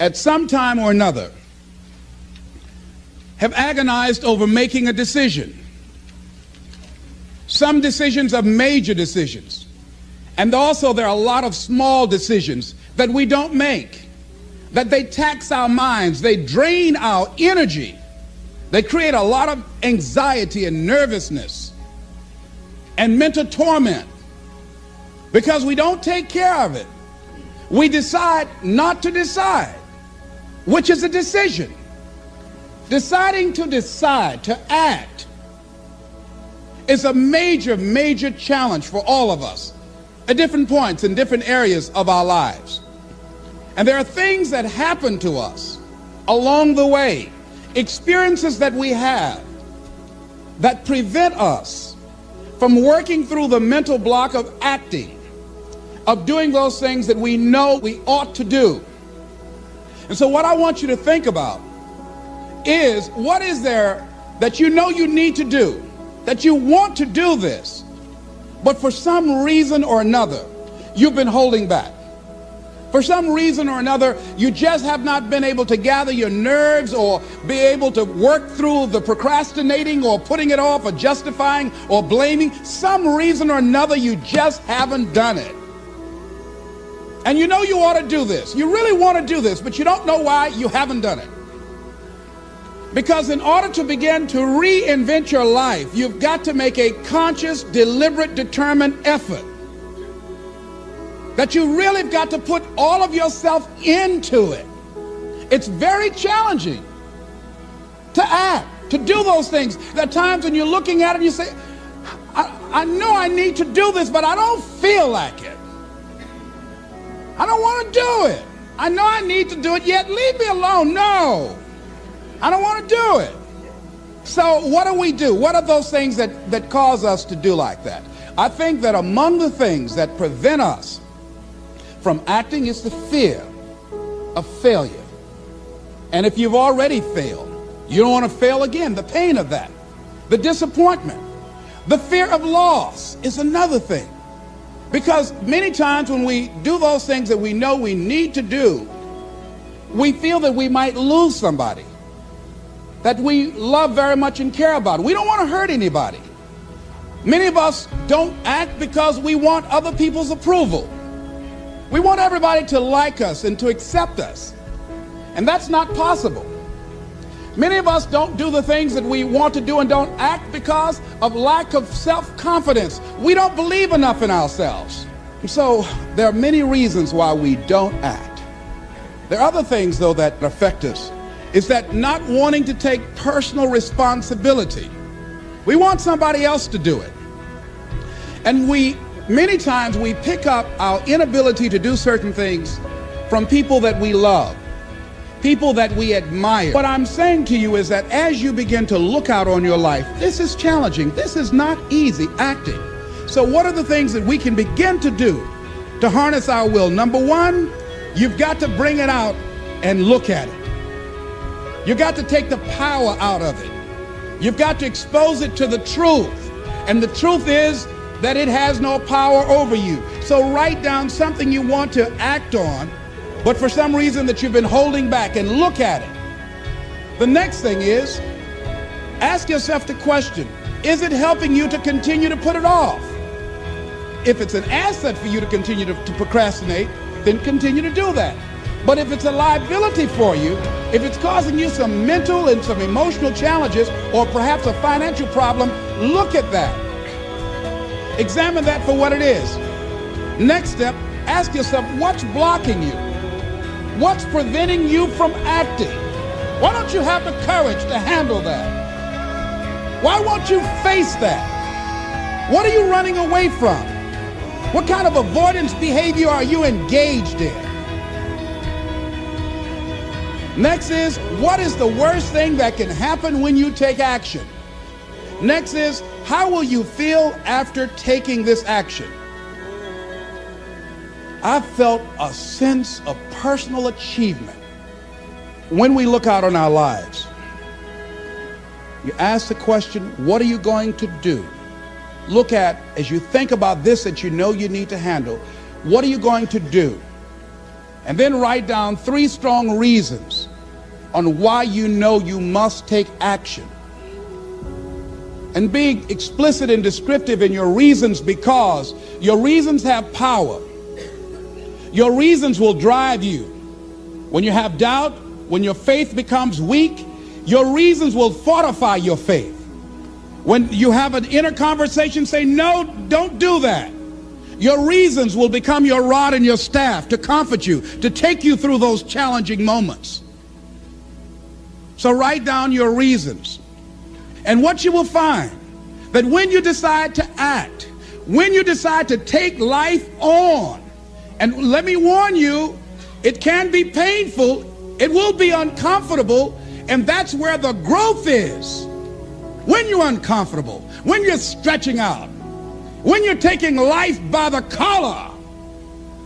at some time or another, have agonized over making a decision. Some decisions are major decisions. And also there are a lot of small decisions that we don't make, that they tax our minds, they drain our energy, they create a lot of anxiety and nervousness and mental torment because we don't take care of it. We decide not to decide, which is a decision. Deciding to decide, to act, is a major, major challenge for all of us at different points in different areas of our lives. And there are things that happen to us along the way, experiences that we have that prevent us from working through the mental block of acting, of doing those things that we know we ought to do. And so what I want you to think about is, what is there that you know you need to do, that you want to do this, but for some reason or another, you've been holding back. For some reason or another, you just have not been able to gather your nerves or be able to work through the procrastinating or putting it off or justifying or blaming. Some reason or another, you just haven't done it. And you know you ought to do this. You really want to do this, but you don't know why you haven't done it. Because in order to begin to reinvent your life, you've got to make a conscious, deliberate, determined effort. That you really have got to put all of yourself into it. It's very challenging to act, to do those things. There are times when you're looking at it and you say, I know I need to do this, but I don't feel like it. I don't want to do it. I know I need to do it, yet leave me alone. No, I don't want to do it. So what do? What are those things that cause us to do like that? I think that among the things that prevent us from acting is the fear of failure. And if you've already failed, you don't want to fail again. The pain of that, the disappointment, the fear of loss is another thing. Because many times when we do those things that we know we need to do, we feel that we might lose somebody that we love very much and care about. We don't want to hurt anybody. Many of us don't act because we want other people's approval. We want everybody to like us and to accept us. And that's not possible. Many of us don't do the things that we want to do and don't act because of lack of self-confidence. We don't believe enough in ourselves. So there are many reasons why we don't act. There are other things, though, that affect us. Is that not wanting to take personal responsibility. We want somebody else to do it. And many times we pick up our inability to do certain things from people that we love, people that we admire. What I'm saying to you is that as you begin to look out on your life, this is challenging. This is not easy acting. So what are the things that we can begin to do to harness our will? Number one, you've got to bring it out and look at it. You've got to take the power out of it. You've got to expose it to the truth. And the truth is that it has no power over you. So write down something you want to act on, but for some reason that you've been holding back, and look at it. The next thing is, ask yourself the question, is it helping you to continue to put it off? If it's an asset for you to continue to procrastinate, then continue to do that. But if it's a liability for you, if it's causing you some mental and some emotional challenges, or perhaps a financial problem, look at that. Examine that for what it is. Next step, ask yourself, what's blocking you? What's preventing you from acting? Why don't you have the courage to handle that? Why won't you face that? What are you running away from? What kind of avoidance behavior are you engaged in? Next is, what is the worst thing that can happen when you take action? Next is, how will you feel after taking this action? I felt a sense of personal achievement when we look out on our lives. You ask the question, what are you going to do? Look at, as you think about this that you know you need to handle, what are you going to do? And then write down 3 strong reasons on why you know you must take action. And be explicit and descriptive in your reasons, because your reasons have power. Your reasons will drive you. When you have doubt, when your faith becomes weak, your reasons will fortify your faith. When you have an inner conversation, say, no, don't do that. Your reasons will become your rod and your staff to comfort you, to take you through those challenging moments. So write down your reasons. And what you will find, that when you decide to act, when you decide to take life on, and let me warn you, it can be painful, it will be uncomfortable, and that's where the growth is. When you're uncomfortable, when you're stretching out, when you're taking life by the collar,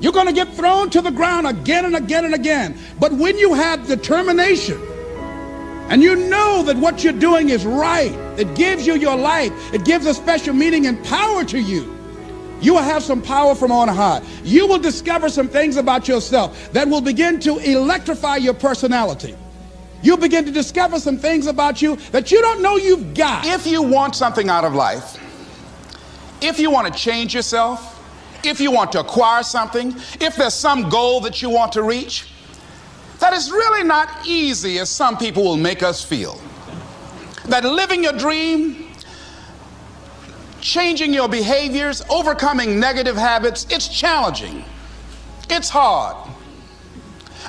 you're going to get thrown to the ground again and again and again. But when you have determination, and you know that what you're doing is right, it gives you your life, it gives a special meaning and power to you, you will have some power from on high. You will discover some things about yourself that will begin to electrify your personality. You'll begin to discover some things about you that you don't know you've got. If you want something out of life, if you want to change yourself, if you want to acquire something, if there's some goal that you want to reach, that is really not easy as some people will make us feel. That living your dream, changing your behaviors, overcoming negative habits, it's challenging. It's hard.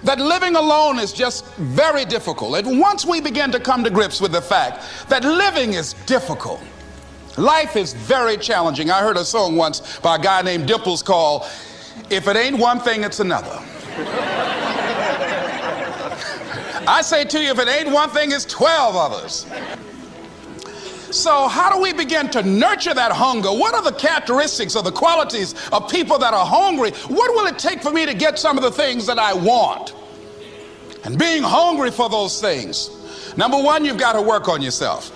That living alone is just very difficult. And once we begin to come to grips with the fact that living is difficult, life is very challenging. I heard a song once by a guy named Dimples called, "If It Ain't One Thing, It's Another." I say to you, if it ain't one thing, it's 12 others. So how do we begin to nurture that hunger? What are the characteristics or the qualities of people that are hungry? What will it take for me to get some of the things that I want? And being hungry for those things, number one, you've got to work on yourself.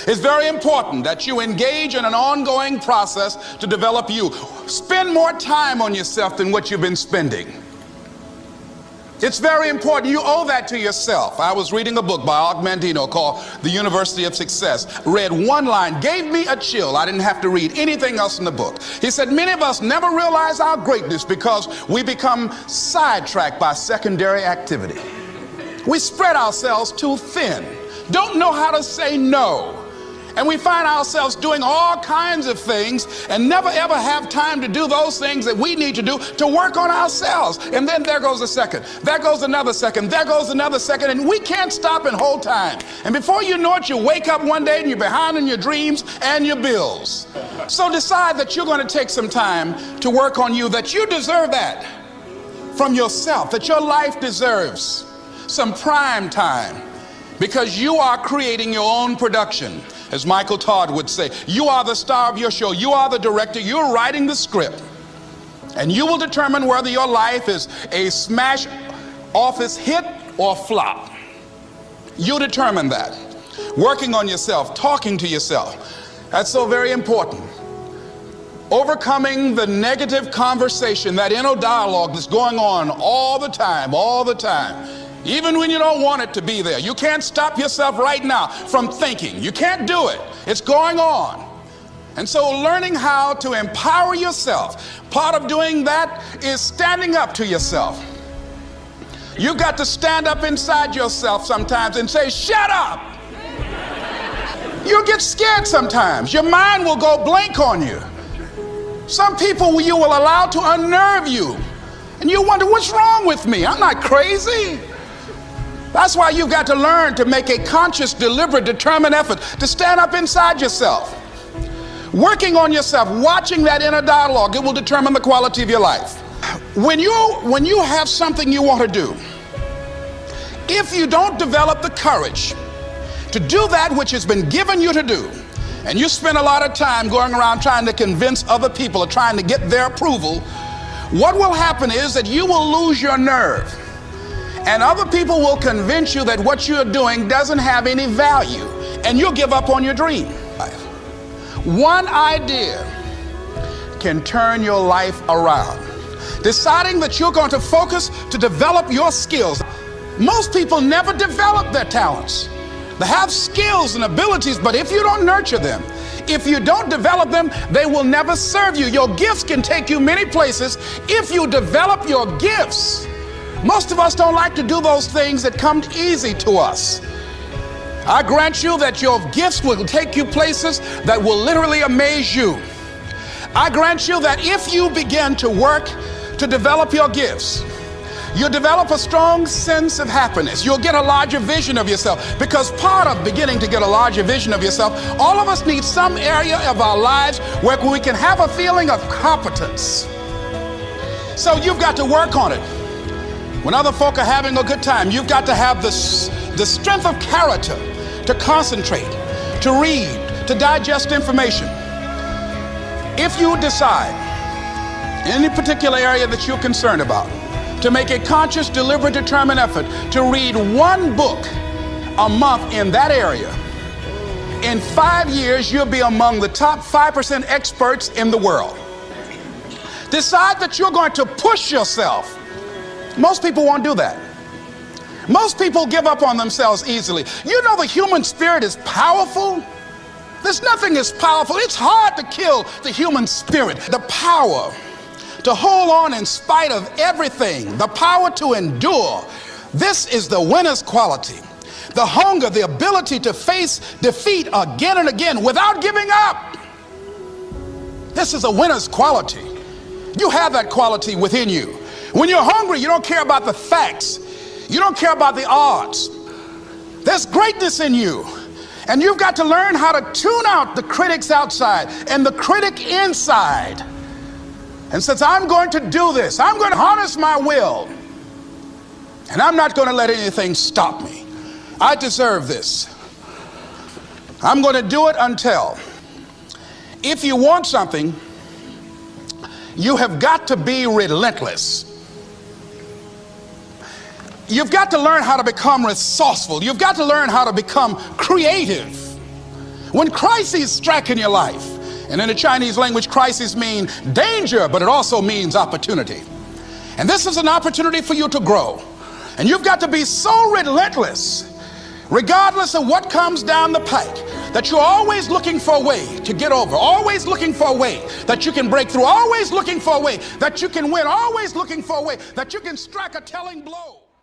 It's very important that you engage in an ongoing process to develop you. Spend more time on yourself than what you've been spending. It's very important. You owe that to yourself. I was reading a book by Og Mandino called The University of Success. Read one line, gave me a chill. I didn't have to read anything else in the book. He said, many of us never realize our greatness because we become sidetracked by secondary activity. We spread ourselves too thin, don't know how to say no. And we find ourselves doing all kinds of things and never ever have time to do those things that we need to do to work on ourselves. And then there goes a second, there goes another second, there goes another second, and we can't stop and hold time. And before you know it, you wake up one day and you're behind on your dreams and your bills. So decide that you're going to take some time to work on you, that you deserve that from yourself, that your life deserves some prime time, because you are creating your own production. As Michael Todd would say, you are the star of your show. You are the director. You're writing the script. And you will determine whether your life is a smash office hit or flop. You determine that. Working on yourself, talking to yourself. That's so very important. Overcoming the negative conversation, that inner dialogue that's going on all the time, all the time. Even when you don't want it to be there. You can't stop yourself right now from thinking. You can't do it. It's going on. And so learning how to empower yourself, part of doing that is standing up to yourself. You've got to stand up inside yourself sometimes and say, shut up. You'll get scared sometimes. Your mind will go blank on you. Some people you will allow to unnerve you. And you wonder, what's wrong with me? I'm not crazy. That's why you've got to learn to make a conscious, deliberate, determined effort to stand up inside yourself. Working on yourself, watching that inner dialogue, it will determine the quality of your life. When you have something you want to do, if you don't develop the courage to do that which has been given you to do, and you spend a lot of time going around trying to convince other people or trying to get their approval, what will happen is that you will lose your nerve. And other people will convince you that what you're doing doesn't have any value, and you'll give up on your dream. One idea can turn your life around. deciding that you're going to focus to develop your skills. Most people never develop their talents. They have skills and abilities, but if you don't nurture them, if you don't develop them, they will never serve you. Your gifts can take you many places if you develop your gifts. Most of us don't like to do those things that come easy to us. I grant you that your gifts will take you places that will literally amaze you. I grant you that if you begin to work to develop your gifts, you'll develop a strong sense of happiness. You'll get a larger vision of yourself, because part of beginning to get a larger vision of yourself, all of us need some area of our lives where we can have a feeling of competence. So you've got to work on it. When other folk are having a good time, you've got to have the strength of character to concentrate, to read, to digest information. If you decide in any particular area that you're concerned about, to make a conscious, deliberate, determined effort to read one book a month in that area, in 5 years, you'll be among the top 5% experts in the world. Decide that you're going to push yourself. Most people won't do that. Most people give up on themselves easily. You know, the human spirit is powerful. There's nothing as powerful. It's hard to kill the human spirit. The power to hold on in spite of everything, the power to endure. This is the winner's quality. The hunger, the ability to face defeat again and again without giving up. This is a winner's quality. You have that quality within you. When you're hungry, you don't care about the facts. You don't care about the odds. There's greatness in you. And you've got to learn how to tune out the critics outside and the critic inside. And since I'm going to do this, I'm going to harness my will, and I'm not going to let anything stop me. I deserve this. I'm going to do it until. If you want something, you have got to be relentless. You've got to learn how to become resourceful. You've got to learn how to become creative. When crises strike in your life, and in the Chinese language, crises mean danger, but it also means opportunity. And this is an opportunity for you to grow. And you've got to be so relentless, regardless of what comes down the pike, that you're always looking for a way to get over, always looking for a way that you can break through, always looking for a way that you can win, always looking for a way that you can strike a telling blow.